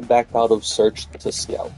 Backed out of search to scout.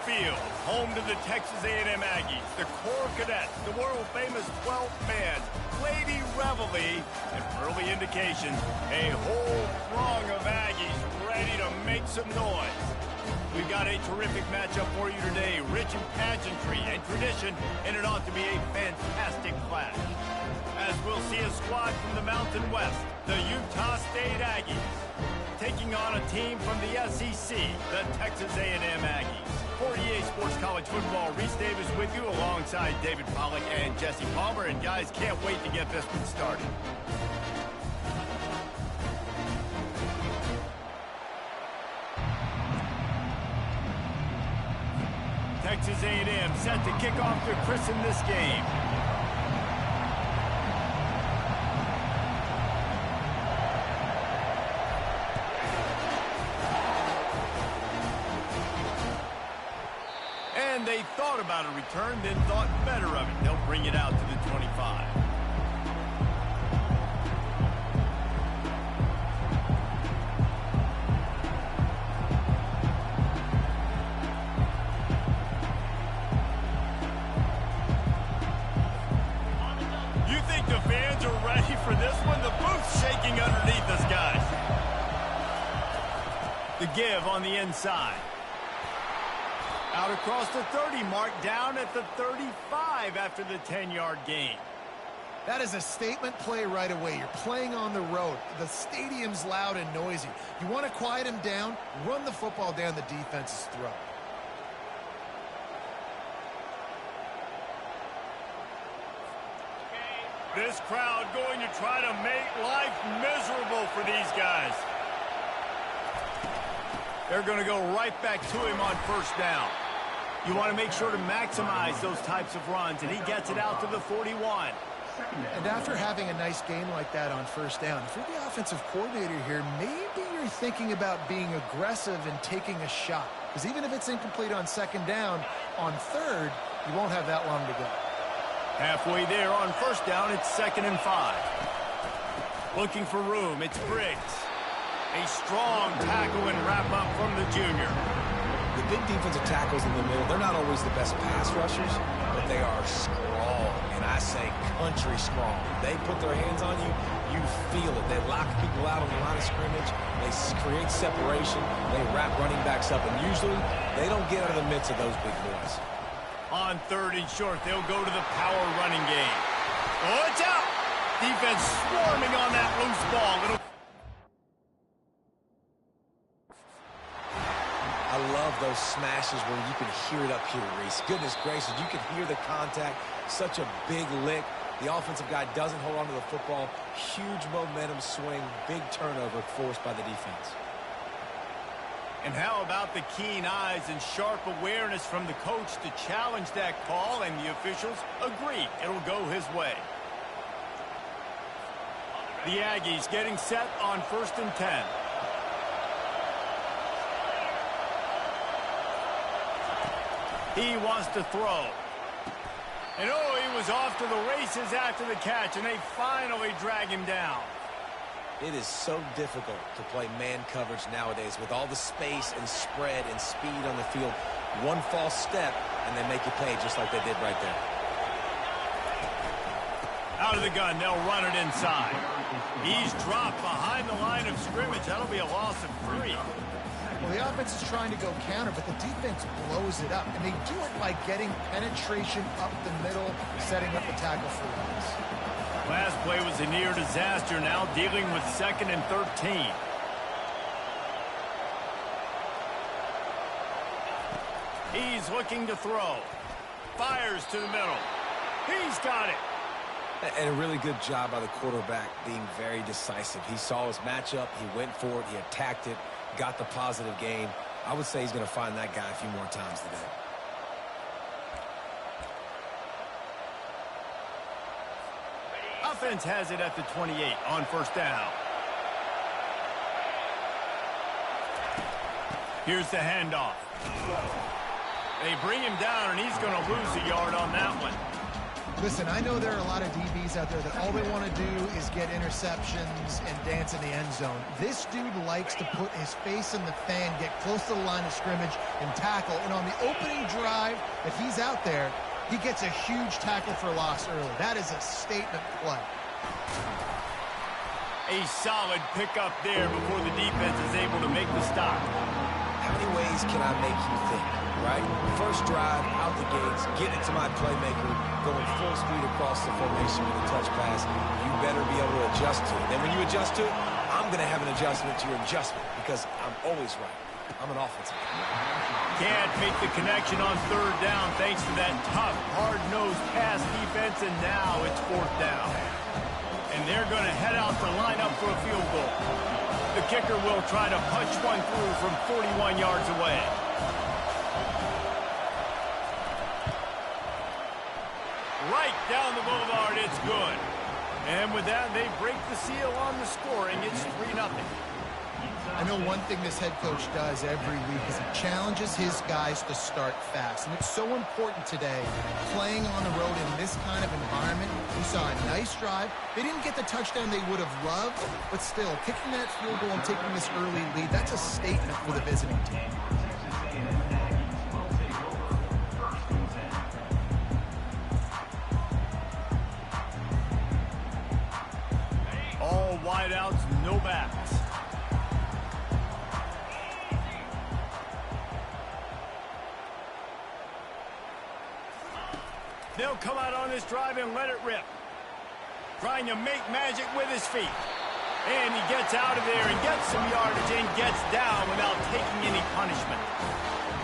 Field, home to the Texas A&M Aggies, the Corps Cadets, the world-famous 12th man, Lady Reveille, and early indications, a whole throng of Aggies ready to make some noise. We've got a terrific matchup for you today, rich in pageantry and tradition, and it ought to be a fantastic clash. As we'll see a squad from the Mountain West, the Utah State Aggies, taking on a team from the SEC, the Texas A&M Aggies. For EA Sports College Football, Reese Davis with you alongside David Pollack and Jesse Palmer. And guys, can't wait to get this one started. Texas A&M set to kick off to christen this game. They thought about a return, then thought better of it. They'll bring it out to the 25. You think the fans are ready for this one? The booth's shaking underneath us, guys. The give on the inside. Out across the 30 mark, down at the 35 after the 10-yard gain. That is a statement play right away. You're playing on the road. The stadium's loud and noisy. You want to quiet him down, run the football down the defense's throat. This crowd going to try to make life miserable for these guys. They're going to go right back to him on first down. You want to make sure to maximize those types of runs, and he gets it out to the 41. And after having a nice game like that on first down, if you're the offensive coordinator here, maybe you're thinking about being aggressive and taking a shot. Because even if it's incomplete on second down, on third, you won't have that long to go. Halfway there on first down, it's 2nd and 5. Looking for room, it's Briggs. A strong tackle and wrap up from the junior. The big defensive tackles in the middle, they're not always the best pass rushers, but they are strong, and I say country strong. They put their hands on you, you feel it. They lock people out on the line of scrimmage. They create separation. They wrap running backs up, and usually they don't get out of the midst of those big boys. On 3rd and short, they'll go to the power running game. Oh, it's out! Defense swarming on that loose ball. I love those smashes where you can hear it up here, Reese. Goodness gracious, you can hear the contact. Such a big lick. The offensive guy doesn't hold on to the football. Huge momentum swing, big turnover forced by the defense. And how about the keen eyes and sharp awareness from the coach to challenge that call, and the officials agree it'll go his way. The Aggies getting set on 1st and 10. He wants to throw. And oh, he was off to the races after the catch, and they finally drag him down. It is so difficult to play man coverage nowadays with all the space and spread and speed on the field. One false step, and they make you pay just like they did right there. Out of the gun, they'll run it inside. He's dropped behind the line of scrimmage. That'll be a loss of 3. Well, the offense is trying to go counter, but the defense blows it up. And they do it by getting penetration up the middle, setting up the tackle for loss. Last play was a near disaster, now dealing with 2nd and 13. He's looking to throw. Fires to the middle. He's got it. And a really good job by the quarterback being very decisive. He saw his matchup, he went for it, he attacked it, got the positive gain. I would say he's going to find that guy a few more times today. Offense has it at the 28 on 1st down. Here's the handoff. They bring him down, and he's going to lose a yard on that one. Listen, I know there are a lot of DBs out there that all they want to do is get interceptions and dance in the end zone. This dude likes to put his face in the fan, get close to the line of scrimmage, and tackle. And on the opening drive that he's out there, he gets a huge tackle for loss early. That is a statement play. A solid pickup there before the defense is able to make the stop. How many ways can I make you think, right? First drive, out the gates, get it to my playmaker, going full speed across the formation with a touch pass. You better be able to adjust to it. Then when you adjust to it, I'm going to have an adjustment to your adjustment because I'm always right. I'm an offensive guy. Can't make the connection on 3rd down thanks to that tough, hard-nosed pass defense, and now it's 4th down. And they're going to head out to line up for a field goal. The kicker will try to punch one through from 41 yards away. Right down the boulevard, it's good. And with that, they break the seal on the scoring. It's 3-0. I know one thing this head coach does every week is he challenges his guys to start fast. And it's so important today, playing on the road in this kind of environment. We saw a nice drive. They didn't get the touchdown they would have loved, but still, kicking that field goal and taking this early lead, that's a statement for the visiting team. All wideouts, no backs. They'll come out on this drive and let it rip. Trying to make magic with his feet. And he gets out of there and gets some yardage and gets down without taking any punishment.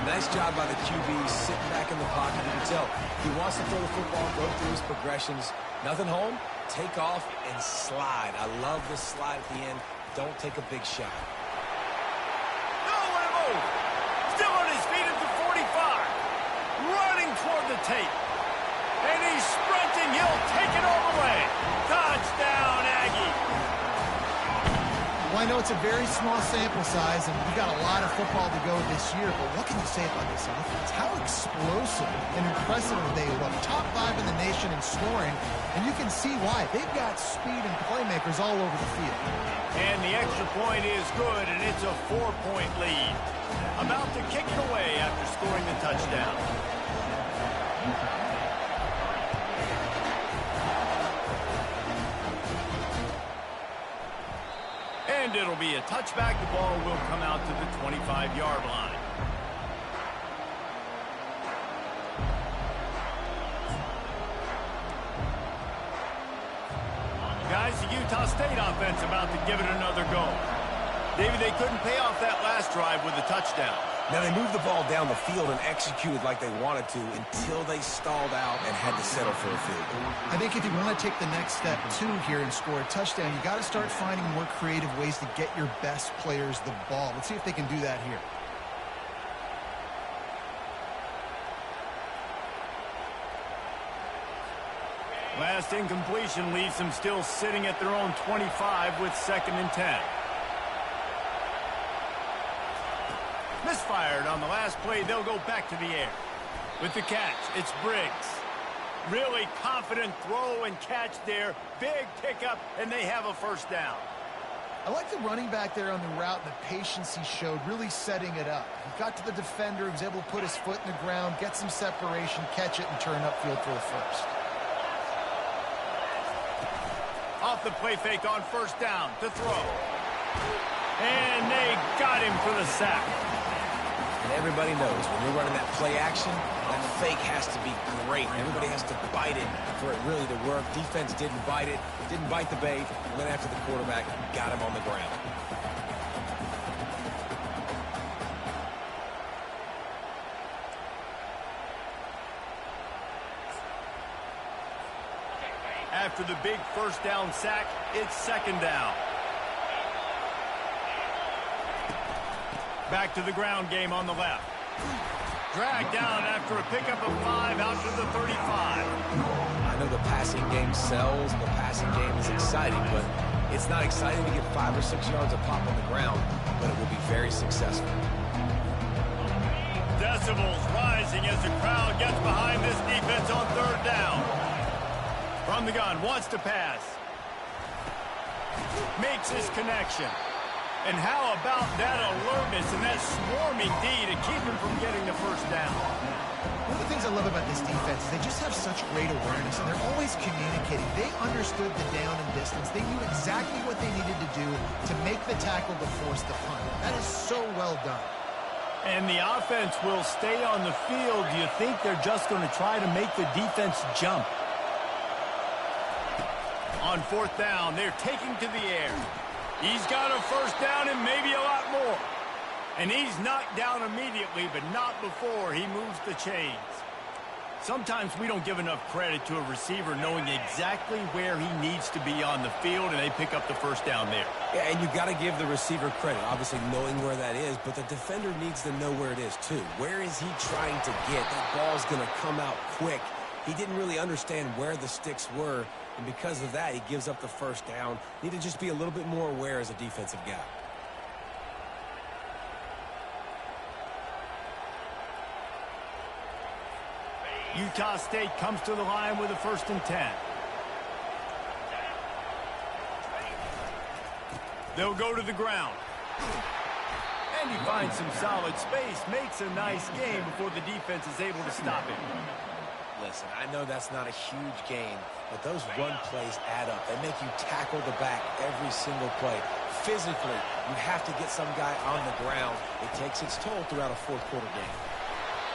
Nice job by the QB sitting back in the pocket. You can tell he wants to throw the football, go through his progressions. Nothing home, take off and slide. I love the slide at the end. Don't take a big shot. No, what a move. Still on his feet at the 45. tape. And he's sprinting. He'll take it all the way. Touchdown, Aggie. Well, I know it's a very small sample size, and we've got a lot of football to go this year, but what can you say about this offense? How explosive and impressive they look. Top 5 in the nation in scoring, and you can see why. They've got speed and playmakers all over the field. And the extra point is good, and it's a 4-point lead. About to kick it away after scoring the touchdown. And it'll be a touchback. The ball will come out to the 25-yard line. Guys, the Utah State offense about to give it another go. David, they couldn't pay off that last drive with a touchdown. Now, they moved the ball down the field and executed like they wanted to until they stalled out and had to settle for a field goal. I think if you want to take the next step, too, here and score a touchdown, you got to start finding more creative ways to get your best players the ball. Let's see if they can do that here. Last incompletion leaves them still sitting at their own 25 with 2nd and 10. Misfired on the last play. They'll go back to the air. With the catch, it's Briggs. Really confident throw and catch there. Big pickup, and they have a first down. I like the running back there on the route and the patience he showed, really setting it up. He got to the defender, he was able to put his foot in the ground, get some separation, catch it, and turn upfield for the first. Off the play fake on first down to throw. And they got him for the sack. And everybody knows when you're running that play action, that fake has to be great. Everybody has to bite it for it really to work. Defense didn't bite it, didn't bite the bait, went after the quarterback, got him on the ground. After the big first down sack, it's 2nd down. Back to the ground game on the left. Dragged down after a pickup of 5 out to the 35. I know the passing game sells, the passing game is exciting, but it's not exciting to get 5 or 6 yards a pop on the ground, but it will be very successful. Decibels rising as the crowd gets behind this defense on 3rd down. From the gun, wants to pass. Makes his connection. And how about that alertness and that swarming D to keep him from getting the first down? One of the things I love about this defense is they just have such great awareness, and they're always communicating. They understood the down and distance. They knew exactly what they needed to do to make the tackle to force the punt. That is so well done. And the offense will stay on the field. Do you think they're just going to try to make the defense jump? On 4th down, they're taking to the air. He's got a first down and maybe a lot more. And he's knocked down immediately, but not before he moves the chains. Sometimes we don't give enough credit to a receiver knowing exactly where he needs to be on the field, and they pick up the first down there. Yeah, and you got to give the receiver credit, obviously knowing where that is, but the defender needs to know where it is too. Where is he trying to get? That ball's going to come out quick. He didn't really understand where the sticks were, and because of that, he gives up the first down. Need to just be a little bit more aware as a defensive guy. Utah State comes to the line with a 1st and 10. They'll go to the ground. And he finds some solid space, makes a nice game before the defense is able to stop him. Listen, I know that's not a huge gain, but those run plays add up. They make you tackle the back every single play. Physically, you have to get some guy on the ground. It takes its toll throughout a fourth-quarter game.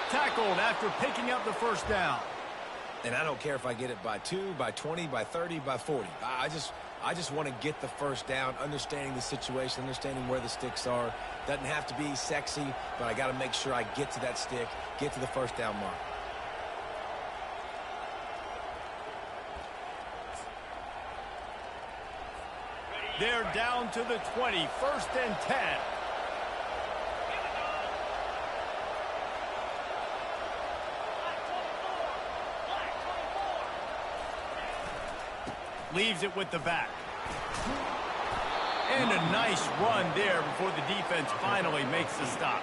Tackled after picking up the first down. And I don't care if I get it by 2, by 20, by 30, by 40. I just want to get the first down, understanding the situation, understanding where the sticks are. Doesn't have to be sexy, but I got to make sure I get to that stick, get to the first down mark. They're down to the 20, 1st and 10. Leaves it with the back. And a nice run there before the defense finally makes the stop.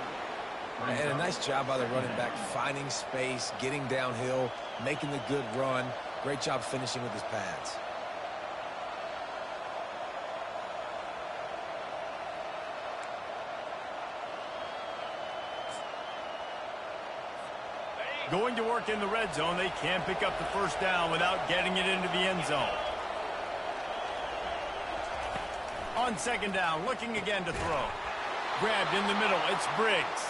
And a nice job by the running back, finding space, getting downhill, making the good run. Great job finishing with his pads. Going to work in the red zone, they can pick up the first down without getting it into the end zone. On second down, looking again to throw. Grabbed in the middle, it's Briggs.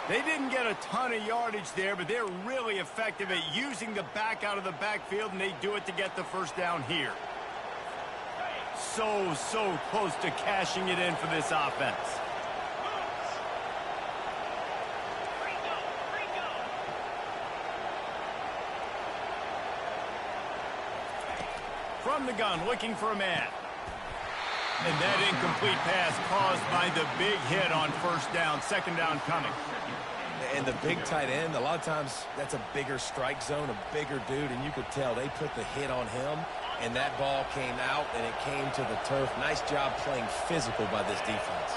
They didn't get a ton of yardage there, but they're really effective at using the back out of the backfield, and they do it to get the first down here. So close to cashing it in for this offense. From the gun, looking for a man. And that incomplete pass caused by the big hit on first down, second down coming. And the big tight end, a lot of times that's a bigger strike zone, a bigger dude, and you could tell they put the hit on him, and that ball came out, and it came to the turf. Nice job playing physical by this defense.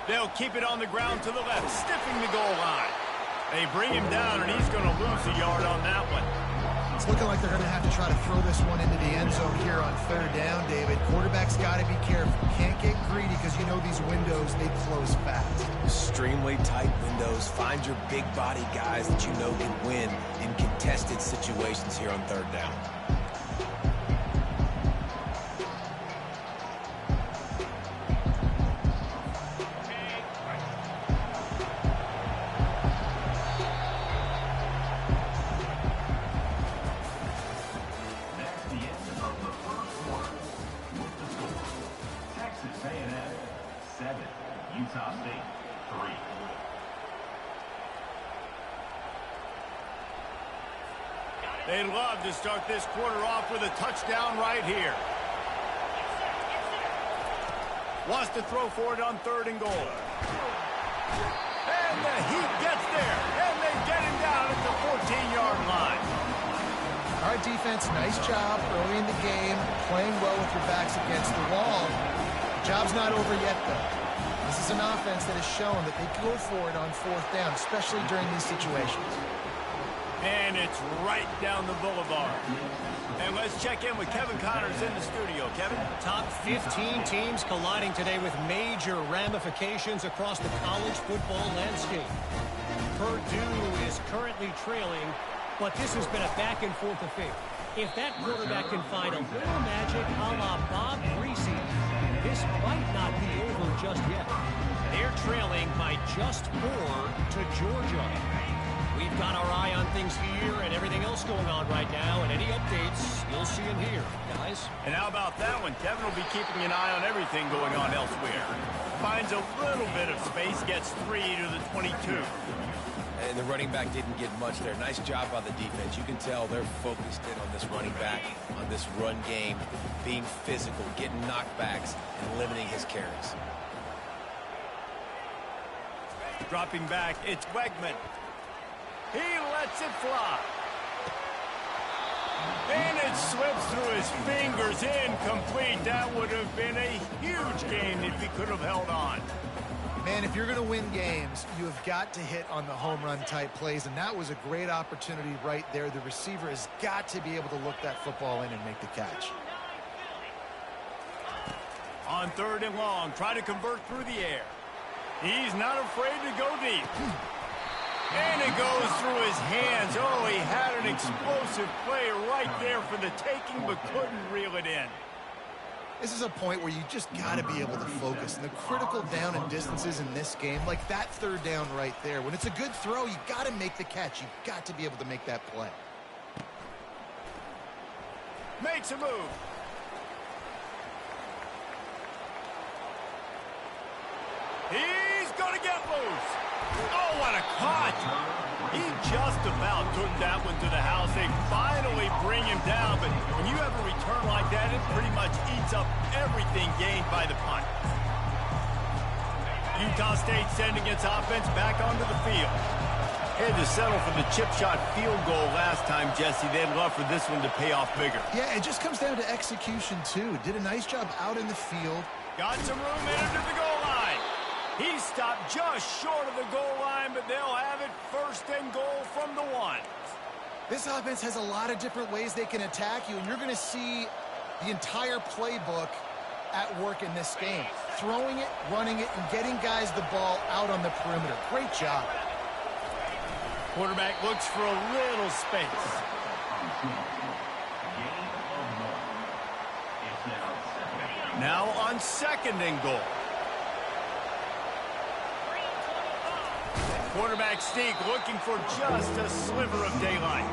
They'll keep it on the ground to the left, stiffing the goal line. They bring him down, and he's going to lose a yard on that one. It's looking like they're going to have to try to throw this one into the end zone here on third down, David. Quarterback's got to be careful. Can't get greedy because you know these windows, they close fast. Extremely tight windows. Find your big body guys that you know can win in contested situations here on third down. They'd love to start this quarter off with a touchdown right here. Wants to throw for it on third and goal. And the Heat gets there. And they get him down at the 14-yard line. All right, defense, nice job early in the game, playing well with your backs against the wall. The job's not over yet, though. This is an offense that has shown that they go for it on fourth down, especially during these situations. And it's right down the boulevard. And let's check in with Kevin Connors in the studio. Kevin? Top 15 teams colliding today with major ramifications across the college football landscape. Purdue is currently trailing, but this has been a back-and-forth affair. If that quarterback can find a little magic a la Bob Greasy, this might not be over just yet. They're trailing by just 4 to Georgia. We've got our eye on things here and everything else going on right now, and any updates you'll see and hear, guys. And how about that one? Kevin will be keeping an eye on everything going on elsewhere. Finds a little bit of space, gets 3 to the 22. And the running back didn't get much there. Nice job by the defense. You can tell they're focused in on this running back, on this run game, being physical, getting knockbacks, and limiting his carries. Dropping back, it's Wegman. He lets it fly. And it slips through his fingers, incomplete. That would have been a huge game if he could have held on. Man, if you're going to win games, you have got to hit on the home run type plays, and that was a great opportunity right there. The receiver has got to be able to look that football in and make the catch. On third and long, try to convert through the air. He's not afraid to go deep. And it goes through his hands. Oh, he had an explosive play right there for the taking, but couldn't reel it in. This is a point where you just got to be able to focus. And the critical down and distances in this game, like that third down right there, when it's a good throw, you got to make the catch. You've got to be able to make that play. Makes a move. He's going to get loose. Oh, what a catch. He just about took that one to the house. They finally bring him down, but when you have a return like that, it pretty much eats up everything gained by the punt. Utah State sending its offense back onto the field. Had to settle for the chip shot field goal last time, Jesse. They'd love for this one to pay off bigger. Yeah, it just comes down to execution, too. Did a nice job out in the field. Got some room in to the goal line. He stopped just short of the goal line, but they'll have it first and goal from the 1. This offense has a lot of different ways they can attack you, and you're going to see the entire playbook at work in this game. Throwing it, running it, and getting guys the ball out on the perimeter. Great job. Quarterback looks for a little space. Now on second and goal. Quarterback sneak looking for just a sliver of daylight.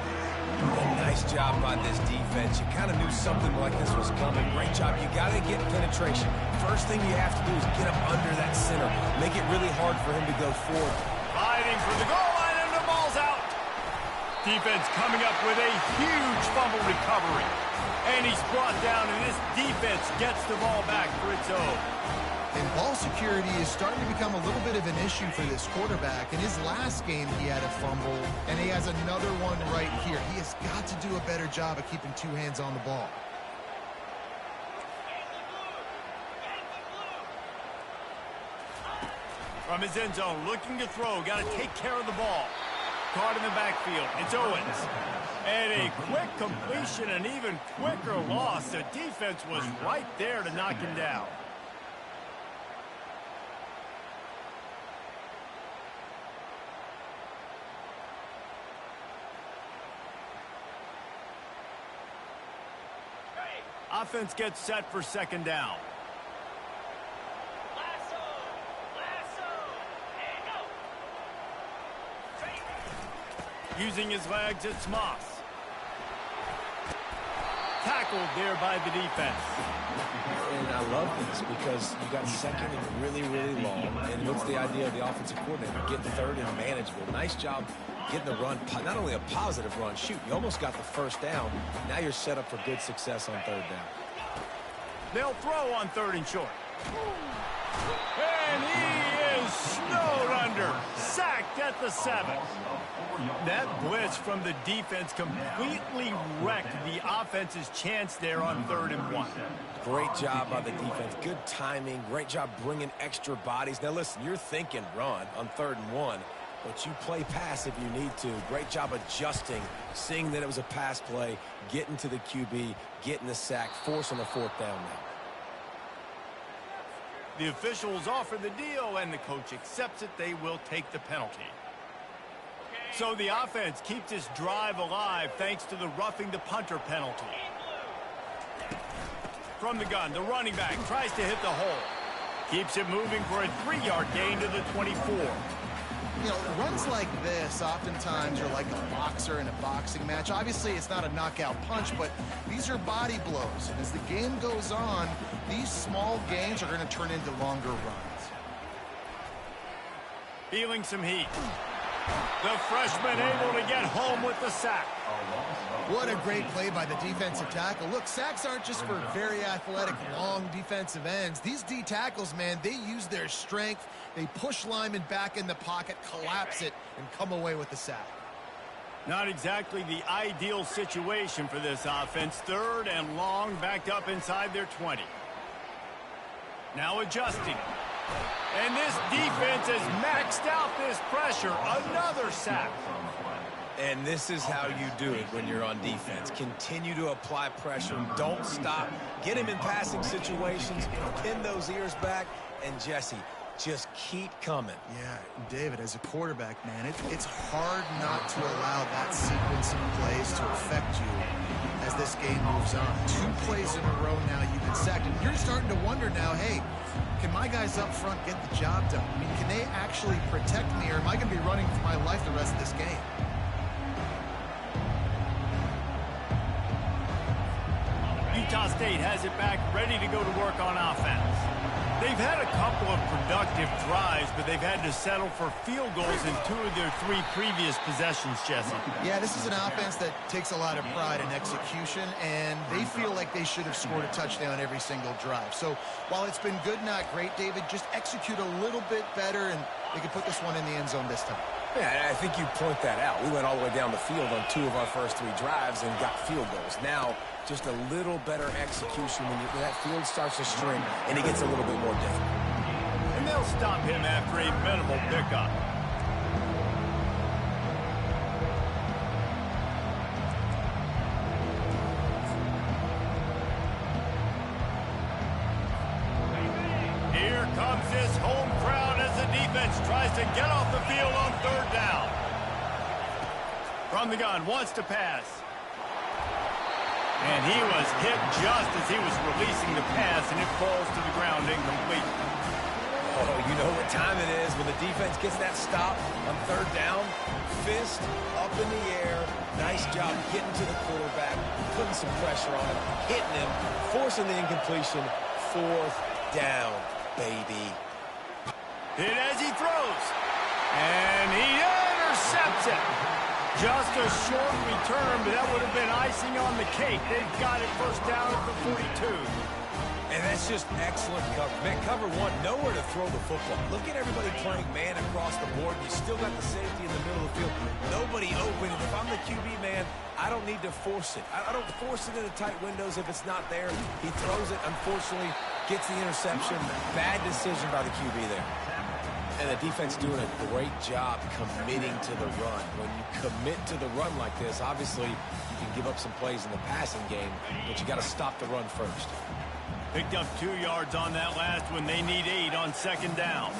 Nice job by this defense. You kind of knew something like this was coming. Great job. You got to get penetration. First thing you have to do is get him under that center. Make it really hard for him to go forward. Fighting for the goal line and the ball's out. Defense coming up with a huge fumble recovery. And he's brought down, and this defense gets the ball back for its own. And ball security is starting to become a little bit of an issue for this quarterback. In his last game, he had a fumble, and he has another one right here. He has got to do a better job of keeping two hands on the ball. From his end zone, looking to throw. Got to take care of the ball. Caught in the backfield. It's Owens. And a quick completion, an even quicker loss. The defense was right there to knock him down. Offense gets set for second down. Using his legs, it's Moss. Tackled there by the defense. And I love this because you got second and really, really long. And what's the idea of the offensive coordinator? Get third and manageable. Nice job getting the run, not only a positive run, shoot, you almost got the first down. Now you're set up for good success on third down. They'll throw on third and short. And he is snowed under. Sacked at the 7. That blitz from the defense completely wrecked the offense's chance there on 3rd and 1. Great job by the defense. Good timing. Great job bringing extra bodies. Now, listen, you're thinking run on 3rd and 1, but you play pass if you need to. Great job adjusting, seeing that it was a pass play, getting to the QB, getting the sack, forcing a 4th down now. The officials offer the deal, and the coach accepts it. They will take the penalty. So the offense keeps this drive alive thanks to the roughing the punter penalty. From the gun, the running back tries to hit the hole. Keeps it moving for a 3-yard gain to the 24. You know, runs like this oftentimes are like a boxer in a boxing match. Obviously, it's not a knockout punch, but these are body blows. And as the game goes on, these small gains are going to turn into longer runs. Feeling some heat. The freshman able to get home with the sack. What a great play by the defensive tackle. Look, sacks aren't just for very athletic, long defensive ends. These D tackles, man, they use their strength. They push linemen back in the pocket, collapse it, and come away with the sack. Not exactly the ideal situation for this offense. 3rd and long, backed up inside their 20. Now adjusting. And this defense has maxed out this pressure. Another sack. And this is how you do it when you're on defense. Continue to apply pressure. Don't stop. Get him in passing situations. Pin those ears back. And Jesse, just keep coming. Yeah, David, as a quarterback, man, it's hard not to allow that sequence of plays to affect you as this game moves on. 2 plays in a row now you've been sacked. And you're starting to wonder now, hey, can my guys up front get the job done? I mean, can they actually protect me, or am I going to be running for my life the rest of this game? Utah State has it back, ready to go to work on offense. They've had a couple of productive drives, but they've had to settle for field goals in 2 of their 3 previous possessions, Jesse. Yeah, this is an offense that takes a lot of pride in execution, and they feel like they should have scored a touchdown every single drive. So while it's been good, not great, David, just execute a little bit better, and they can put this one in the end zone this time. Yeah, I think you point that out. We went all the way down the field on 2 of our first 3 drives and got field goals. Now, just a little better execution when that field starts to string and it gets a little bit more difficult. And they'll stop him after a minimal pickup. Here comes this home crowd as the defense tries to get off the field on 3rd down. From the gun, wants to pass. And he was hit just as he was releasing the pass, and it falls to the ground incomplete. Oh, you know what time it is when the defense gets that stop on 3rd down. Fist up in the air. Nice job getting to the quarterback, putting some pressure on him, hitting him, forcing the incompletion. 4th down, baby. Hit as he throws. And he intercepts it. Just a short return, but that would have been icing on the cake. They've got it 1st down at the 42. And that's just excellent cover. Man, cover 1, nowhere to throw the football. Look at everybody playing man across the board. You still got the safety in the middle of the field. Nobody open. And if I'm the QB, man, I don't need to force it. I don't force it into tight windows if it's not there. He throws it, unfortunately, gets the interception. Bad decision by the QB there. And the defense doing a great job committing to the run. When you commit to the run like this, obviously you can give up some plays in the passing game, but you got to stop the run first. Picked up 2 yards on that last one. They need 8 on 2nd down.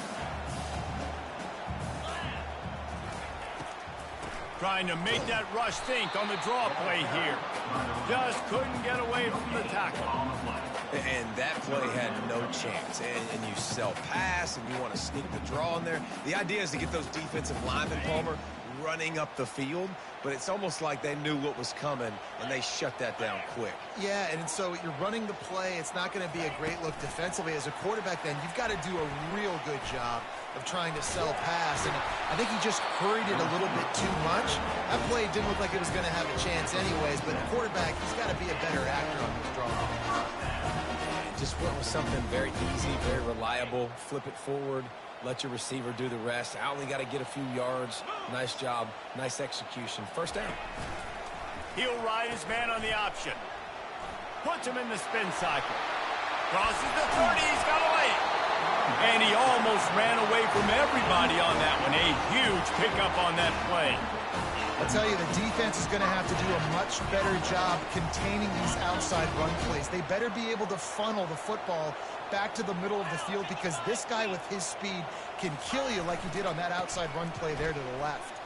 Trying to make that rush think on the draw play here. Just couldn't get away from the tackle. And that play had no chance. And you sell pass, and you want to sneak the draw in there. The idea is to get those defensive linemen, Palmer, running up the field. But it's almost like they knew what was coming, and they shut that down quick. Yeah, and so you're running the play. It's not going to be a great look defensively. As a quarterback, then, you've got to do a real good job of trying to sell pass. And I think he just hurried it a little bit too much. That play didn't look like it was going to have a chance anyways, but the quarterback, he's got to be a better actor on this draw. Just went with something very easy, very reliable. Flip it forward. Let your receiver do the rest. I only got to get a few yards. Nice job. Nice execution. 1st down. He'll ride his man on the option. Puts him in the spin cycle. Crosses the 30. He's got away. And he almost ran away from everybody on that one. A huge pickup on that play. I'll tell you, the defense is going to have to do a much better job containing these outside run plays. They better be able to funnel the football back to the middle of the field, because this guy with his speed can kill you like he did on that outside run play there to the left.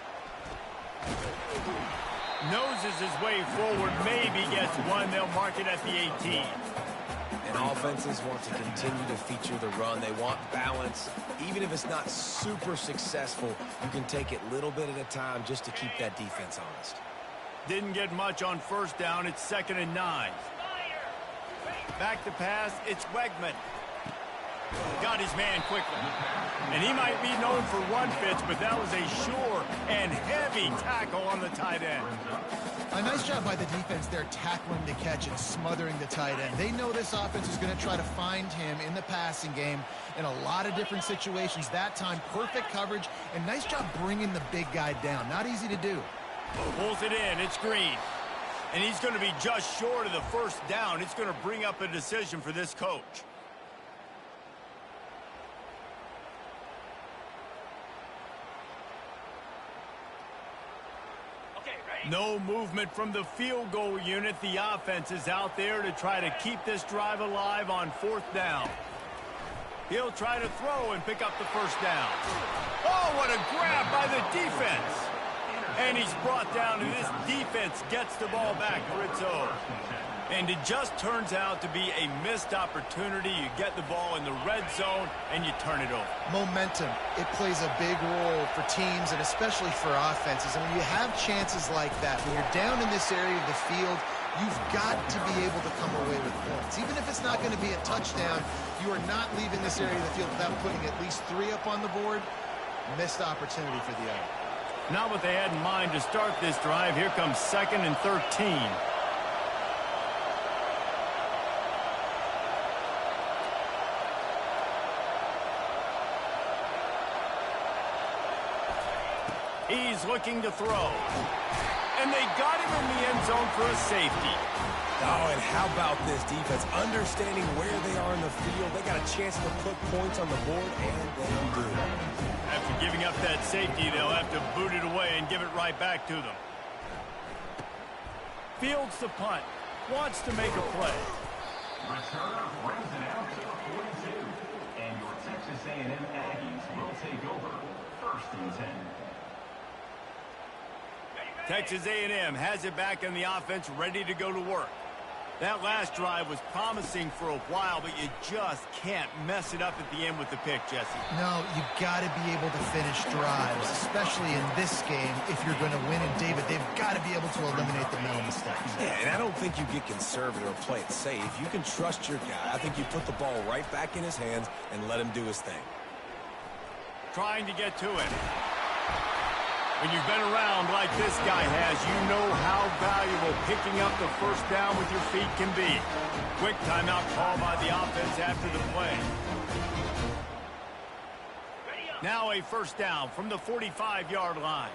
Noses his way forward, maybe gets 1. They'll mark it at the 18. And offenses want to continue to feature the run. They want balance. Even if it's not super successful, you can take it little bit at a time just to keep that defense honest. Didn't get much on 1st down. It's 2nd and 9. Back to pass. It's Wegman. Got his man quickly. And he might be known for run fits, but that was a sure and heavy tackle on the tight end. A nice job by the defense there, tackling the catch and smothering the tight end. They know this offense is going to try to find him in the passing game in a lot of different situations. That time, perfect coverage, and nice job bringing the big guy down. Not easy to do. Pulls it in. It's Green. And he's going to be just short of the 1st down. It's going to bring up a decision for this coach. No movement from the field goal unit. The offense is out there to try to keep this drive alive on 4th down. He'll try to throw and pick up the 1st down. Oh, what a grab by the defense. And he's brought down, and this defense gets the ball back for its own. And it just turns out to be a missed opportunity. You get the ball in the red zone, and you turn it over. Momentum, it plays a big role for teams and especially for offenses. And when you have chances like that, when you're down in this area of the field, You've got to be able to come away with points. Even if it's not going to be a touchdown, you are not leaving this area of the field without putting at least 3 up on the board. Missed opportunity for the other. Not what they had in mind to start this drive. Here comes 2nd and 13. He's looking to throw. And they got him in the end zone for a safety. Oh, and how about this defense? Understanding where they are in the field. They got a chance to put points on the board, and they do. After giving up that safety, they'll have to boot it away and give it right back to them. Fields the punt. Wants to make a play. Returner brings it out to the 42. And your Texas A&M Aggies will take over 1st and 10. Texas A&M has it back in the offense, ready to go to work. That last drive was promising for a while, but you just can't mess it up at the end with the pick, Jesse. No, you got to be able to finish drives, especially in this game. If you're going to win, and David, they've got to be able to eliminate the mental mistakes. Yeah, and I don't think you get conservative or play it safe. You can trust your guy. I think you put the ball right back in his hands and let him do his thing. Trying to get to it. When you've been around like this guy has, you know how valuable picking up the first down with your feet can be. Quick timeout call by the offense after the play. Now a first down from the 45-yard line.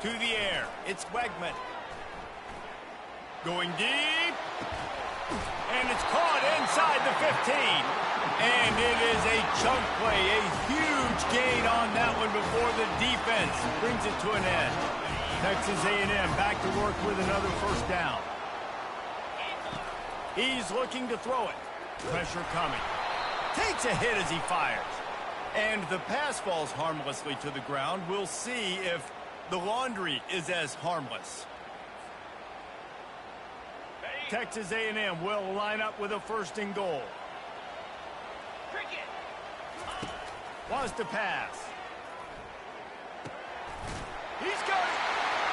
To the air, it's Wegman. Going deep. And it's caught inside the 15. And it is a chunk play, a huge gain on that one before the defense brings it to an end. Texas A&M back to work with another first down. He's looking to throw it. Pressure coming. Takes a hit as he fires. And the pass falls harmlessly to the ground. We'll see if the laundry is as harmless. Texas A&M will line up with a 1st and goal. Wants to pass. He's got it.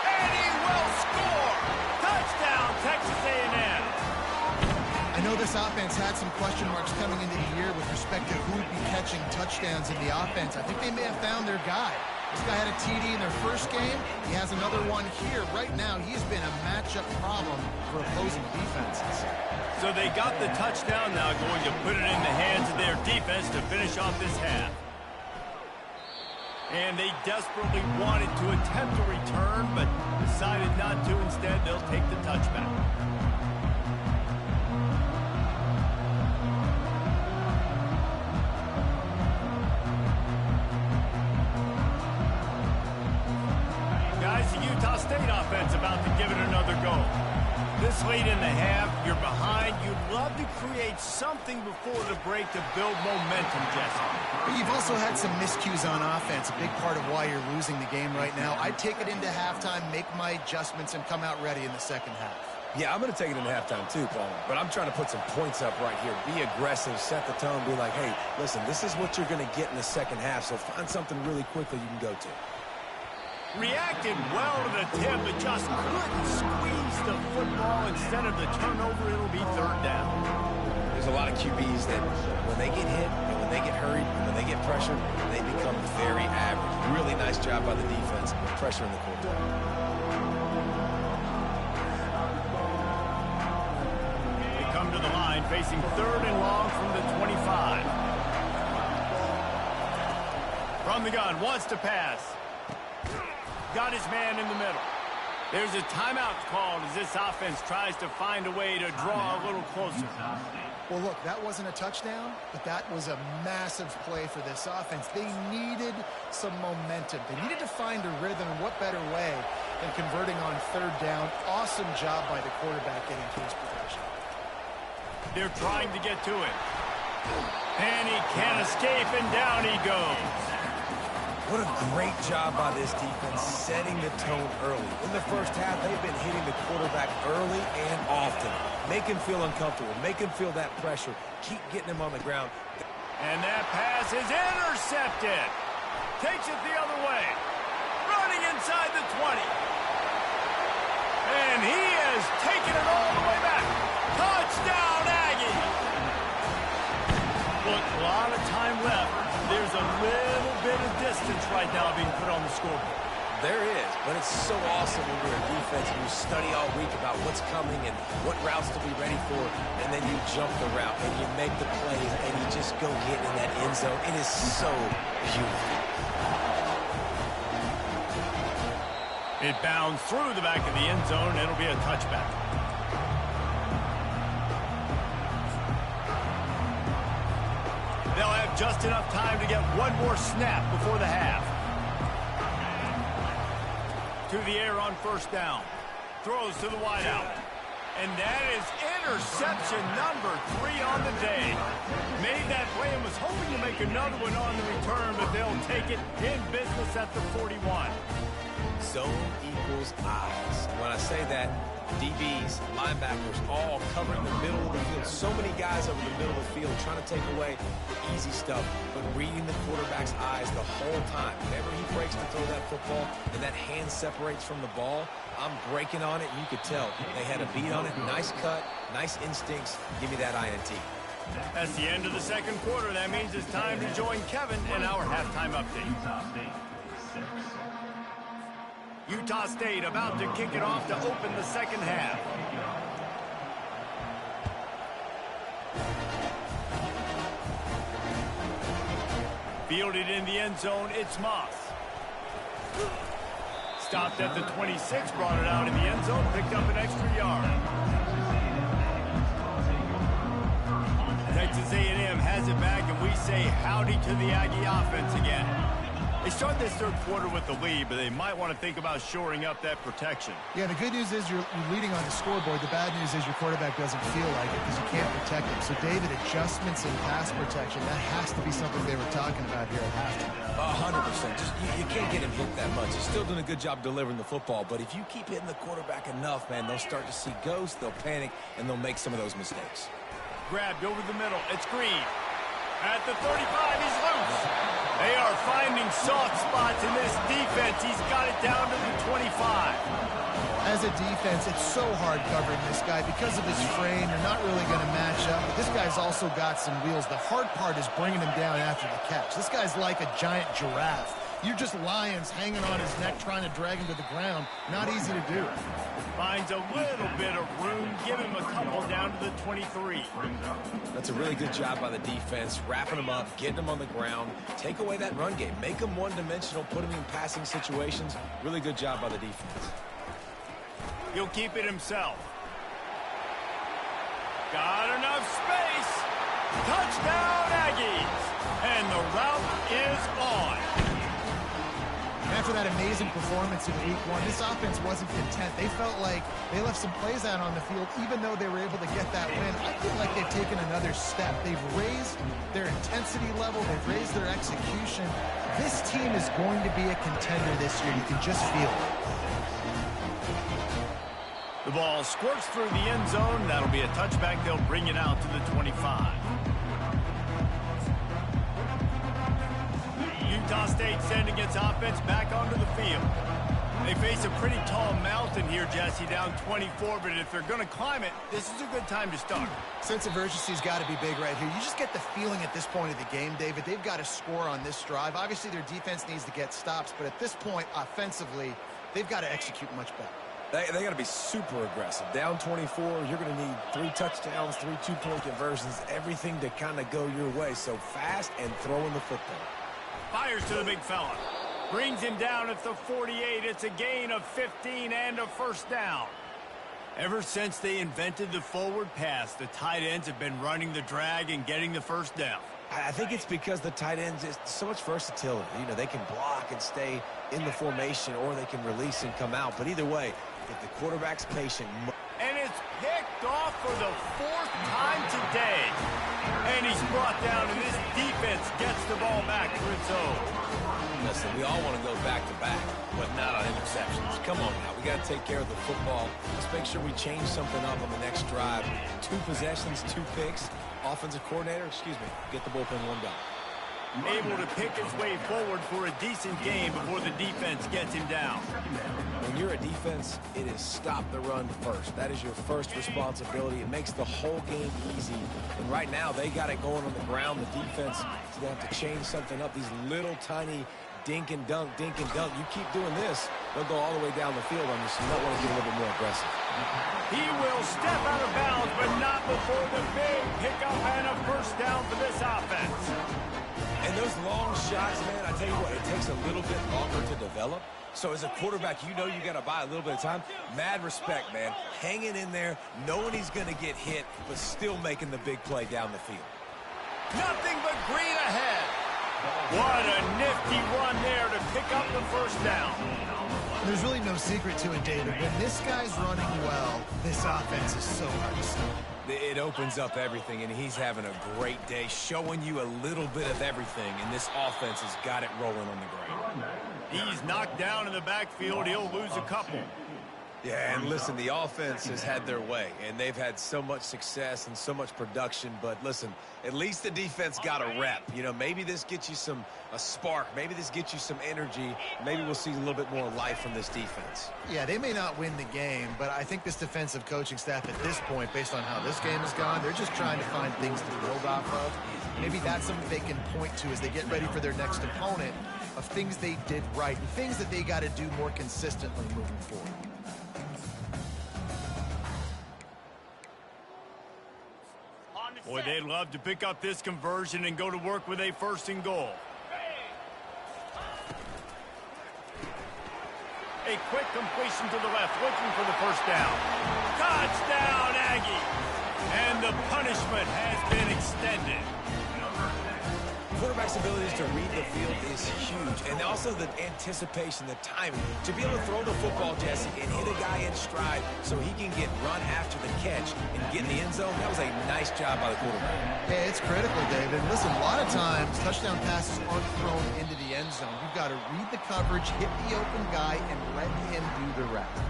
And he will score. Touchdown, Texas A&M. I know this offense had some question marks coming into the year with respect to who would be catching touchdowns in the offense. I think they may have found their guy. This guy had a TD in their first game. He has another one here. Right now, he's been a matchup problem for opposing defenses. So they got the touchdown, now going to put it in the hands of their defense to finish off this half. And they desperately wanted to attempt a return, but decided not to. Instead, they'll take the touchback. Guys, the Utah State offense about to give it another go. This late in the half, you're behind. You'd love to create something before the break to build momentum, Jesse. But you've also had some miscues on offense, a big part of why you're losing the game right now. I'd take it into halftime, make my adjustments, and come out ready in the second half. Yeah, I'm going to take it into halftime too, Paul. But I'm trying to put some points up right here. Be aggressive, set the tone, be like, hey, listen, this is what you're going to get in the second half, so find something really quickly you can go to. Reacted well to the tip, but just couldn't squeeze the football. Instead of the turnover, it'll be 3rd down. There's a lot of QBs that when they get hit, and when they get hurried, and when they get pressured, they become very average. Really nice job by the defense, pressuring the quarterback. They come to the line, facing 3rd and long from the 25. From the gun, wants to pass. Got his man in the middle. There's a timeout called as this offense tries to find a way to draw a little closer. Well, look, that wasn't a touchdown, but that was a massive play for this offense. They needed some momentum. They needed to find a rhythm, and what better way than converting on 3rd down. Awesome job by the quarterback getting to his progression. They're trying to get to it. And he can't escape, and down he goes. What a great job by this defense setting the tone early. In the first half, they've been hitting the quarterback early and often. Make him feel uncomfortable. Make him feel that pressure. Keep getting him on the ground. And that pass is intercepted. Takes it the other way. Running inside the 20. And he is taking it all the way back. Touchdown, Aggie! Look, a lot of time left. There's a little bit of distance right now being put on the scoreboard. There is, but it's so awesome when you're a defense and you study all week about what's coming and what routes to be ready for, and then you jump the route and you make the plays and you just go get in that end zone. It is so beautiful. It bounds through the back of the end zone. It'll be a touchback. They'll have just enough time to get one more snap before the half. To the air on first down. Throws to the wideout. And that is interception number 3 on the day. Made that play and was hoping to make another one on the return, but they'll take it in business at the 41. Zone equals eyes. When I say that, DBs, linebackers, all covering the middle of the field. So many guys over the middle of the field trying to take away the easy stuff, but reading the quarterback's eyes the whole time. Whenever he breaks to throw that football and that hand separates from the ball, I'm breaking on it, and you could tell they had a beat on it. Nice cut, nice instincts. Give me that INT. That's the end of the second quarter. That means it's time to join Kevin in our halftime update. Utah State about to kick it off to open the second half. Fielded in the end zone, it's Moss. Stopped at the 26, brought it out in the end zone, picked up an extra yard. Texas A&M has it back, and we say howdy to the Aggie offense again. They start this third quarter with the lead, but they might want to think about shoring up that protection. Yeah, the good news is you're leading on the scoreboard. The bad news is your quarterback doesn't feel like it because you can't protect him. So, David, adjustments in pass protection, that has to be something they were talking about here at halftime. 100%. You can't get him hit that much. He's still doing a good job delivering the football, but if you keep hitting the quarterback enough, man, they'll start to see ghosts, they'll panic, and they'll make some of those mistakes. Grabbed over the middle. It's Green. At the 35, he's loose. They are finding soft spots in this defense. He's got it down to the 25. As a defense, it's so hard covering this guy because of his frame. You're not really going to match up. But this guy's also got some wheels. The hard part is bringing him down after the catch. This guy's like a giant giraffe. You're just lions hanging on his neck trying to drag him to the ground. Not easy to do. Finds a little bit of room. Give him a couple down to the 23. That's a really good job by the defense, wrapping him up, getting him on the ground. Take away that run game. Make him one-dimensional, put him in passing situations. Really good job by the defense. He'll keep it himself. Got enough space. Touchdown, Aggies. And the route is on. After that amazing performance in Week 1, this offense wasn't content. They felt like they left some plays out on the field, even though they were able to get that win. I feel like they've taken another step. They've raised their intensity level. They've raised their execution. This team is going to be a contender this year. You can just feel it. The ball squirts through the end zone. That'll be a touchback. They'll bring it out to the 25. Utah State sending its offense back onto the field. They face a pretty tall mountain here, Jesse, down 24, but if they're going to climb it, this is a good time to start. Sense of urgency's got to be big right here. You just get the feeling at this point of the game, David, they've got to score on this drive. Obviously, their defense needs to get stops, but at this point, offensively, they've got to execute much better. They got to be super aggressive. Down 24, you're going to need 3 touchdowns, 3 two-point conversions, everything to kind of go your way. So fast and throwing the football. Fires to the big fella. Brings him down at the 48. It's a gain of 15 and a first down. Ever since they invented the forward pass, the tight ends have been running the drag and getting the first down. I think it's because the tight ends, is so much versatility. You know, they can block and stay in the formation, or they can release and come out. But either way, if the quarterback's patient. And it's picked off for the 4th time today. And he's brought down, and this defense gets the ball back to its own. Listen, we all want to go back-to-back, but not on interceptions. Come on now, we got to take care of the football. Let's make sure we change something up on the next drive. 2 possessions, 2 picks. Offensive coordinator, get the bullpen 1 down. able to pick his way forward for a decent game before the defense gets him down. When you're a defense, it is stop the run first. That is your first responsibility. It makes the whole game easy. And right now, they got it going on the ground. The defense is going to have to change something up. These little tiny dink and dunk, dink and dunk. You keep doing this, they'll go all the way down the field on you, so you might want to get a little bit more aggressive. He will step out of bounds, but not before the big pickup and a first down for this offense. And those long shots, man, I tell you what, it takes a little bit longer to develop. So as a quarterback, you know you got to buy a little bit of time. Mad respect, man. Hanging in there, knowing he's going to get hit, but still making the big play down the field. Nothing but green ahead. What a nifty run there to pick up the first down. There's really no secret to it, David. When this guy's running well, this offense is so hard to stop. It opens up everything, and he's having a great day, showing you a little bit of everything, and this offense has got it rolling on the ground. He's knocked down in the backfield. He'll lose a couple. Yeah, and listen, the offense has had their way, and they've had so much success and so much production, but listen, at least the defense got a rep. You know, maybe this gets you a spark. Maybe this gets you some energy. Maybe we'll see a little bit more life from this defense. Yeah, they may not win the game, but I think this defensive coaching staff at this point, based on how this game has gone, they're just trying to find things to build off of. Maybe that's something they can point to as they get ready for their next opponent, of things they did right and things that they got to do more consistently moving forward. Boy, they'd love to pick up this conversion and go to work with a first and goal. A quick completion to the left, looking for the first down. Touchdown, Aggie! And the punishment has been extended. Quarterback's abilities to read the field is huge, and also the anticipation, the timing. To be able to throw the football, Jesse, and hit a guy in stride so he can get run after the catch and get in the end zone, that was a nice job by the quarterback. Yeah, it's critical, David. Listen, a lot of times, touchdown passes aren't thrown into the end zone. You've got to read the coverage, hit the open guy, and let him do the rest.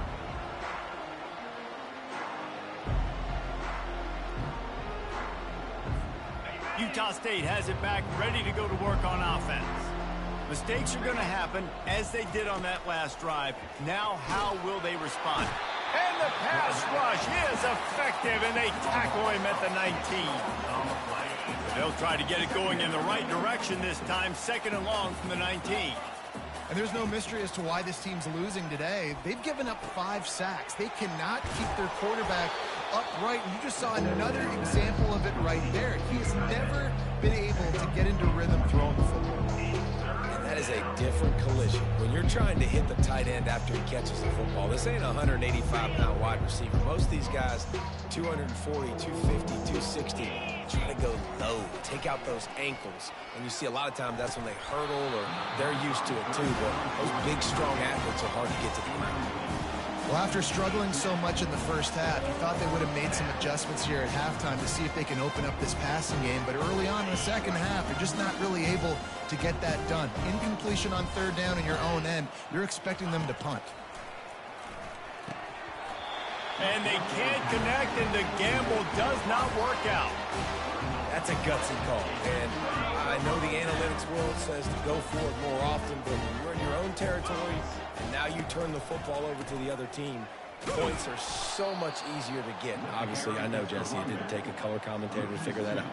Utah State has it back, ready to go to work on offense. Mistakes are going to happen, as they did on that last drive. Now, how will they respond? And the pass rush is effective, and they tackle him at the 19. They'll try to get it going in the right direction this time, second and long from the 19. And there's no mystery as to why this team's losing today. They've given up 5 sacks. They cannot keep their quarterback upright. And you just saw another example of it right there. He has never been able to get into rhythm throwing the football. And that is a different collision. When you're trying to hit the tight end after he catches the football, this ain't a 185-pound wide receiver. Most of these guys, 240, 250, 260, try to go low, take out those ankles. And you see a lot of times that's when they hurdle, or they're used to it too. But those big, strong athletes are hard to get to the ground. Well, after struggling so much in the first half, you thought they would have made some adjustments here at halftime to see if they can open up this passing game. But early on in the second half, they're just not really able to get that done. Incompletion on third down in your own end, you're expecting them to punt. And they can't connect, and the gamble does not work out. That's a gutsy call. And I know the analytics world says to go for it more often, but when you're in your own territory, and now you turn the football over to the other team, points are so much easier to get. Obviously, I know, Jesse, it didn't take a color commentator to figure that out.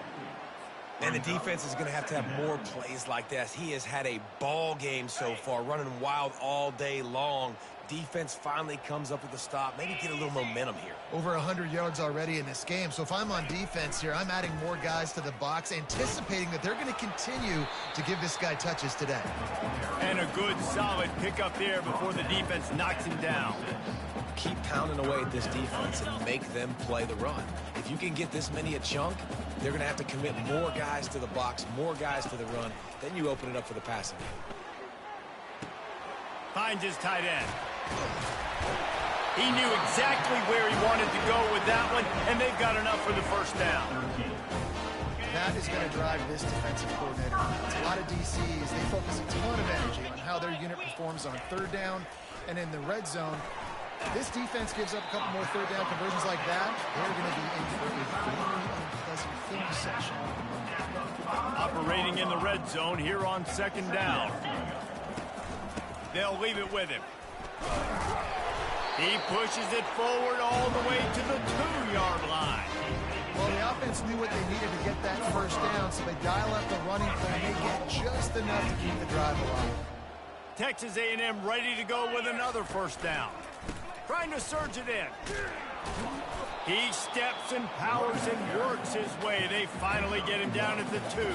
And the defense is going to have more plays like this. He has had a ball game so far, running wild all day long. Defense finally comes up with a stop. Maybe get a little momentum here. Over 100 yards already in this game. So if I'm on defense here, I'm adding more guys to the box, anticipating that they're going to continue to give this guy touches today. And a good, solid pickup there before the defense knocks him down. Keep pounding away at this defense and make them play the run. If you can get this many a chunk, they're going to have to commit more guys to the box, more guys to the run. Then you open it up for the passing game. Finds his tight end. He knew exactly where he wanted to go with that one, and they've got enough for the first down. That is going to drive this defensive coordinator. It's a lot of DCs. They focus a ton of energy on how their unit performs on third down and in the red zone. This defense gives up a couple more third down conversions like that. They're going to be in for a very unpleasant film session. operating in the red zone here on second down. They'll leave it with him. He pushes it forward all the way to the 2-yard line. Well, the offense knew what they needed to get that first down, so they dial up the running play. They get just enough to keep the drive alive. Texas A&M ready to go with another first down. Trying to surge it in. He steps and powers and works his way. They finally get him down at the 2.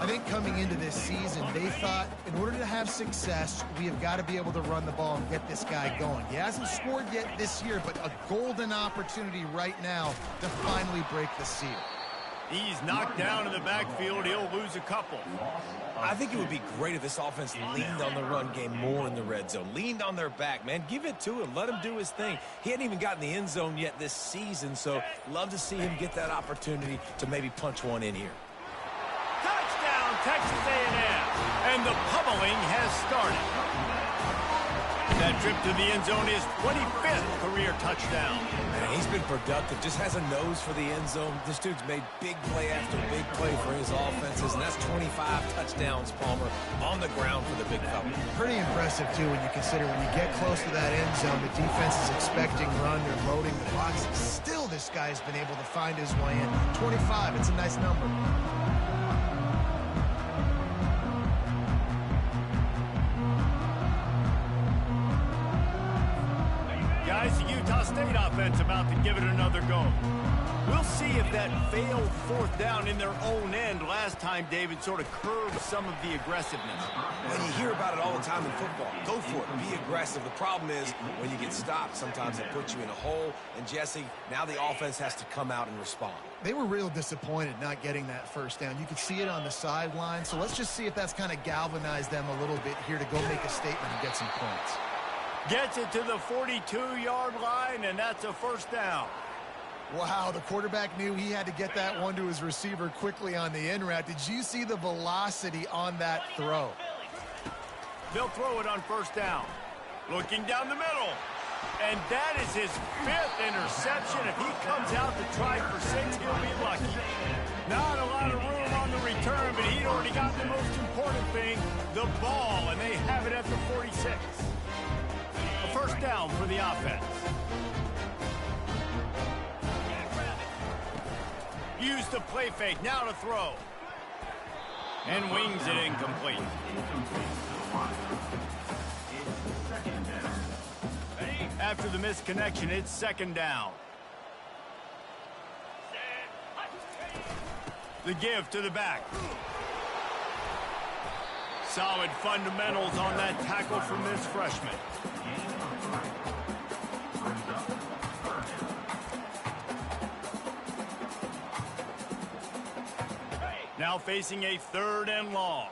I think coming into this season, they thought in order to have success, we have got to be able to run the ball and get this guy going. He hasn't scored yet this year, but a golden opportunity right now to finally break the seal. He's knocked down in the backfield. He'll lose a couple. I think it would be great if this offense leaned on the run game more in the red zone. Leaned on their back, man. Give it to him. Let him do his thing. He hadn't even gotten the end zone yet this season, so love to see him get that opportunity to maybe punch one in here. Touchdown, Texas A&M. And the pummeling has started. That trip to the end zone is 25th career touchdown. Man, he's been productive, just has a nose for the end zone. This dude's made big play after big play for his offenses, and that's 25 touchdowns, Palmer, on the ground for the big fella. Pretty impressive, too, when you consider when you get close to that end zone, the defense is expecting run, they're loading the box. Still, this guy's been able to find his way in. 25, it's a nice number. Guys, the Utah State offense about to give it another go. We'll see if that failed fourth down in their own end last time, David, sort of curbed some of the aggressiveness. Well, you hear about it all the time in football. Go for it. Be aggressive. The problem is when you get stopped, sometimes it puts you in a hole. And, Jesse, now the offense has to come out and respond. They were real disappointed not getting that first down. You could see it on the sideline. So let's just see if that's kind of galvanized them a little bit here to go make a statement and get some points. Gets it to the 42-yard line, and that's a first down. Wow, the quarterback knew he had to get that one to his receiver quickly on the in route. Did you see the velocity on that throw? They'll throw it on first down. Looking down the middle. And that is his 5th interception. If he comes out to try for 6, he'll be lucky. Not a lot of room on the return, but he'd already got the most important thing, the ball, and they have it at the 46. A first down for the offense. Use the play fake, now to throw. And wings it incomplete. After the missed connection, it's second down. The give to the back. Solid fundamentals on that tackle from this freshman. Now facing a 3rd and long.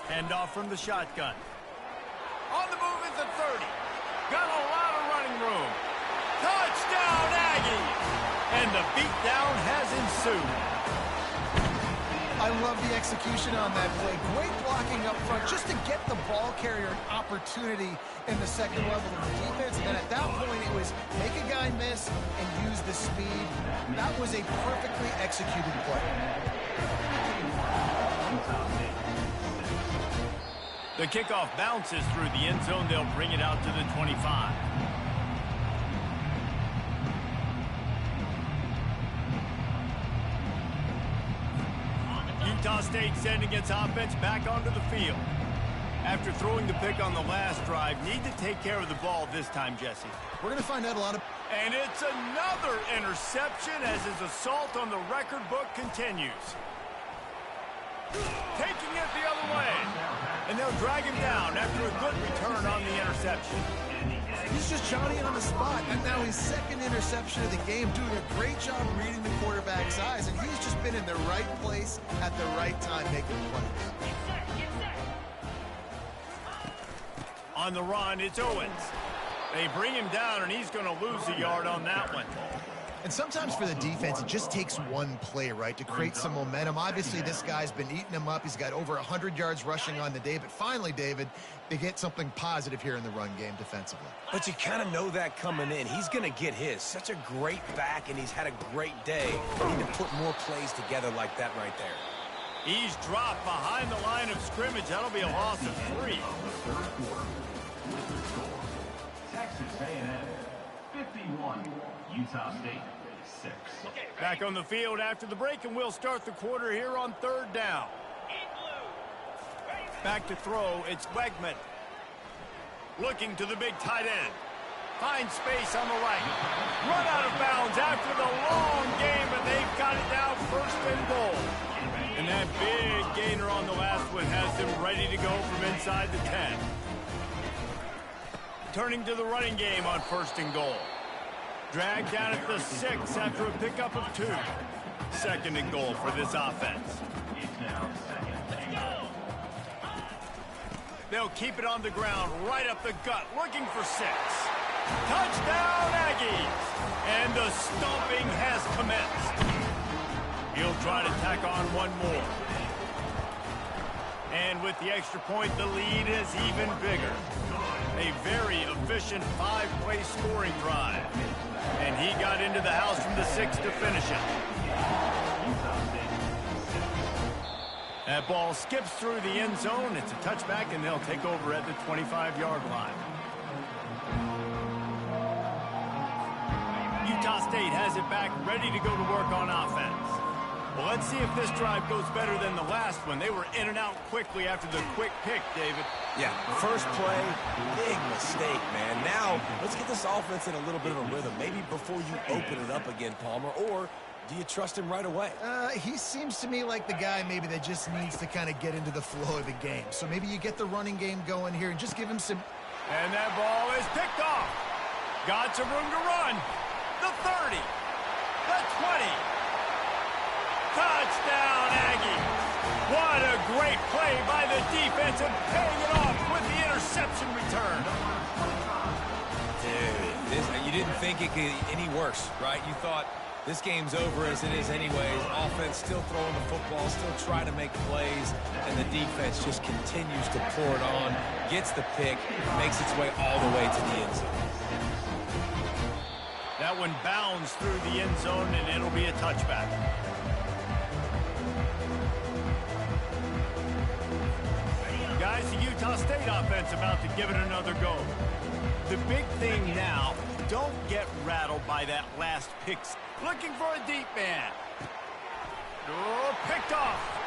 Handoff from the shotgun. On the move at the 30. Got a lot of running room. Touchdown, Aggies! And the beatdown has ensued. I love the execution on that play. Great blocking up front just to get the ball carrier an opportunity in the second level of the defense. And then at that point, it was make a guy miss and use the speed. That was a perfectly executed play. The kickoff bounces through the end zone. They'll bring it out to the 25. Utah State sending its offense back onto the field. After throwing the pick on the last drive, need to take care of the ball this time, Jesse. We're going to find out a lot of... And it's another interception as his assault on the record book continues. Taking it the other way. And they'll drag him down after a good return on the interception. He's just Johnny on the spot. And now his 2nd interception of the game, doing a great job reading the quarterback's eyes. And he's just been in the right place at the right time making plays. On the run, it's Owens. They bring him down, and he's going to lose a yard on that one. And sometimes for the defense, it just takes one play, right, to create some momentum. Obviously, this guy's been eating them up. He's got over 100 yards rushing on the day. But finally, David, they get something positive here in the run game defensively. But you kind of know that coming in. He's going to get his. Such a great back, and he's had a great day. Need to put more plays together like that right there. He's dropped behind the line of scrimmage. That'll be a loss of 3. Texas A&M 51, Utah State 6. Back on the field after the break, and we'll start the quarter here on 3rd down. Back to throw, it's Wegman. Looking to the big tight end. Finds space on the right. Run out of bounds after the long game, and they've got it now 1st and goal. And that big gainer on the last one has them ready to go from inside the 10. Turning to the running game on 1st and goal. Dragged down at the 6 after a pickup of 2. 2nd and goal for this offense. It's now 2nd and goal. They'll keep it on the ground, right up the gut, looking for 6. Touchdown, Aggies! And the stomping has commenced. He'll try to tack on one more. And with the extra point, the lead is even bigger. A very efficient 5-play scoring drive. And he got into the house from the 6 to finish it. That ball skips through the end zone. It's a touchback, and they'll take over at the 25-yard line. Utah State has it back, ready to go to work on offense. Well, let's see if this drive goes better than the last one. They were in and out quickly after the quick pick, David. Yeah, first play, big mistake, man. Now, let's get this offense in a little bit of a rhythm. Maybe before you open it up again, Palmer, or do you trust him right away? He seems to me like the guy maybe that just needs to kind of get into the flow of the game. So maybe you get the running game going here and just give him some... And that ball is picked off. Got some room to run. The 30. The 20. Touchdown, Aggie. What a great play by the defense and paying it off with the interception return. Dude, you didn't think it could get any worse, right? You thought this game's over as it is anyways. Offense still throwing the football, still trying to make plays, and the defense just continues to pour it on, gets the pick, makes its way all the way to the end zone. That one bounds through the end zone, and it'll be a touchback. Guys, the Utah State offense about to give it another go. The big thing now, don't get rattled by that last pick. Looking for a deep man. Oh, picked off.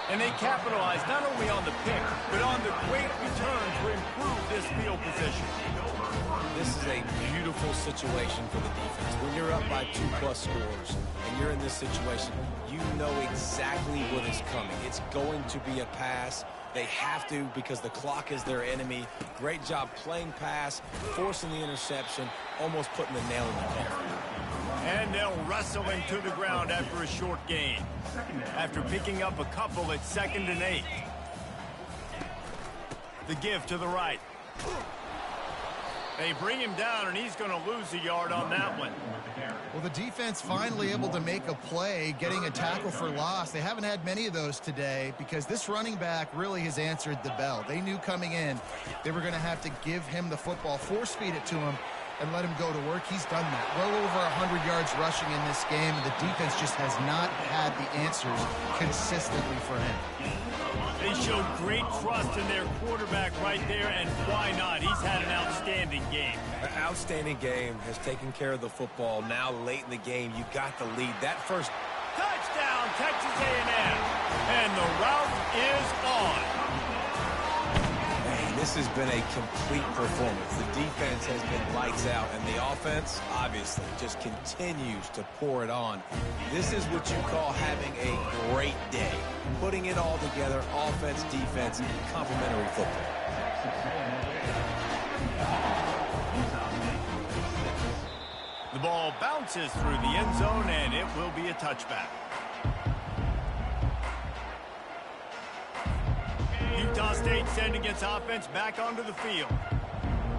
And they capitalize not only on the pick, but on the great return to improve this field position. This is a beautiful situation for the defense. When you're up by 2+ scores and you're in this situation, you know exactly what is coming. It's going to be a pass. They have to because the clock is their enemy. Great job playing pass, forcing the interception, almost putting the nail in the coffin. And they'll wrestle him to the ground after a short gain. After picking up a couple at 2nd and 8. The give to the right. They bring him down, and he's going to lose a yard on that one. Well, the defense finally able to make a play, getting a tackle for loss. They haven't had many of those today because this running back really has answered the bell. They knew coming in they were going to have to give him the football, force-feed it to him, and let him go to work. He's done that. Well over 100 yards rushing in this game, and the defense just has not had the answers consistently for him. They showed great trust in their quarterback right there, and why not? He's had an outstanding game. An outstanding game, has taken care of the football. Now late in the game, you got the lead. That first touchdown, Texas A&M, and the route is on. Man, this has been a complete performance. The defense has been lights out, and the offense, obviously, just continues to pour it on. This is what you call having a great day. Putting it all together, offense, defense, complementary football. The ball bounces through the end zone, and it will be a touchback. Utah State sending its offense back onto the field.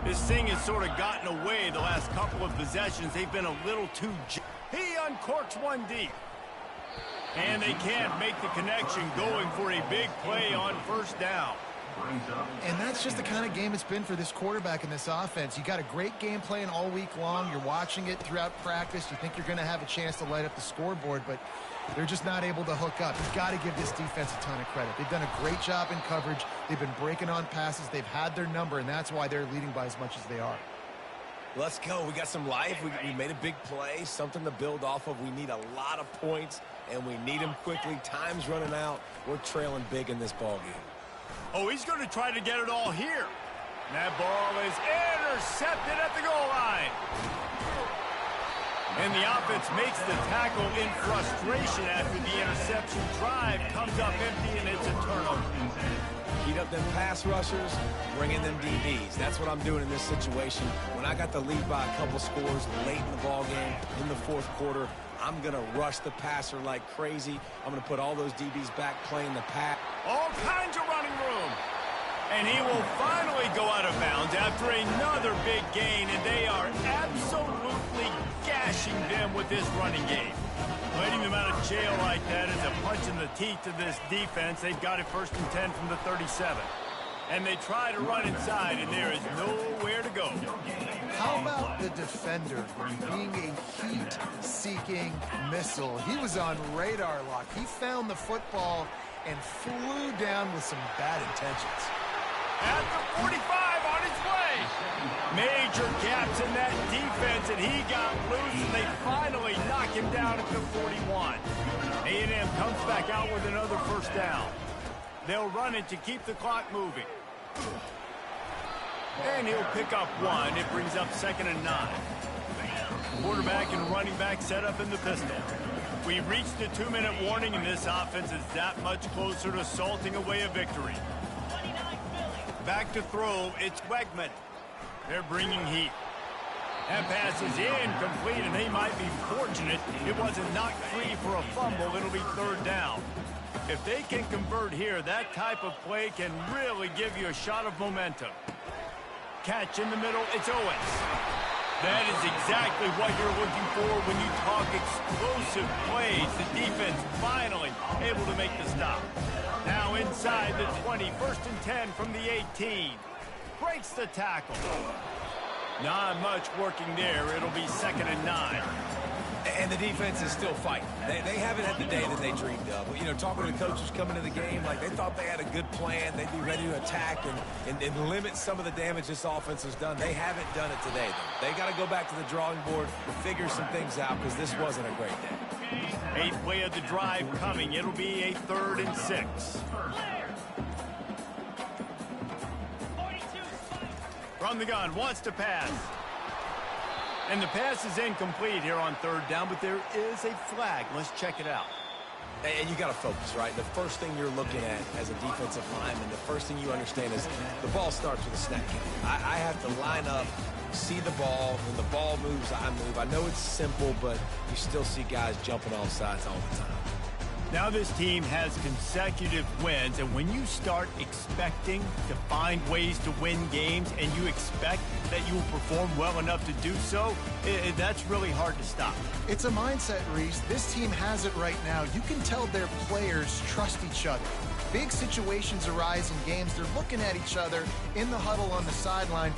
This thing has sort of gotten away the last couple of possessions. They've been a little too... He uncorks one deep. And they can't make the connection, going for a big play on first down. And that's just the kind of game it's been for this quarterback in this offense. You got a great game plan all week long. You're watching it throughout practice. You think you're going to have a chance to light up the scoreboard, but they're just not able to hook up. You've got to give this defense a ton of credit. They've done a great job in coverage. They've been breaking on passes. They've had their number, and that's why they're leading by as much as they are. Let's go. We got some life. We made a big play, something to build off of. We need a lot of points, and we need them quickly. Time's running out. We're trailing big in this ballgame. Oh, he's going to try to get it all here. And that ball is intercepted at the goal line. And the offense makes the tackle in frustration after the interception. Drive comes up empty, and it's a turnover. Heat up them pass rushers, bring in them DBs. That's what I'm doing in this situation. When I got the lead by a couple scores late in the ballgame, in the fourth quarter, I'm going to rush the passer like crazy. I'm going to put all those DBs back playing the pass. All kinds of running room. And he will finally go out of bounds after another big gain, and they are absolutely gashing them with this running game. Letting them out of jail like that is a punch in the teeth to this defense. They've got it 1st and 10 from the 37. And they try to run inside, and there is nowhere to go. How about the defender being a heat-seeking missile? He was on radar lock. He found the football and flew down with some bad intentions. At the 45 on his way. Major gaps in that defense, and he got loose, and they finally knock him down at the 41. A&M comes back out with another first down. They'll run it to keep the clock moving. And he'll pick up one. It brings up 2nd and 9. Quarterback and running back set up in the pistol. We reached the 2-minute warning, and this offense is that much closer to salting away a victory. Back to throw, it's Wegman. They're bringing heat. That pass is incomplete, and they might be fortunate it wasn't knocked free for a fumble. It'll be 3rd down. If they can convert here, that type of play can really give you a shot of momentum. Catch in the middle, it's Owens. That is exactly what you're looking for when you talk explosive plays. The defense finally able to make the stop. Now inside the 20, 1st and 10 from the 18. Breaks the tackle. Not much working there. It'll be 2nd and 9. And the defense is still fighting. They haven't had the day that they dreamed of. You know, talking to the coaches coming to the game, like they thought they had a good plan. They'd be ready to attack and limit some of the damage this offense has done. They haven't done it today, though. They got to go back to the drawing board and figure some things out because this wasn't a great day. 8th play of the drive coming. It'll be a 3rd and 6. From the gun, wants to pass. And the pass is incomplete here on 3rd down, but there is a flag. Let's check it out. And you got to focus, right? The first thing you're looking at as a defensive lineman, the first thing you understand is the ball starts with a snap count. I have to line up, see the ball. When the ball moves, I move. I know it's simple, but you still see guys jumping off sides all the time. Now this team has consecutive wins, and when you start expecting to find ways to win games and you expect that you will perform well enough to do so, that's really hard to stop. It's a mindset, Reese. This team has it right now. You can tell their players trust each other. Big situations arise in games. They're looking at each other in the huddle on the sideline.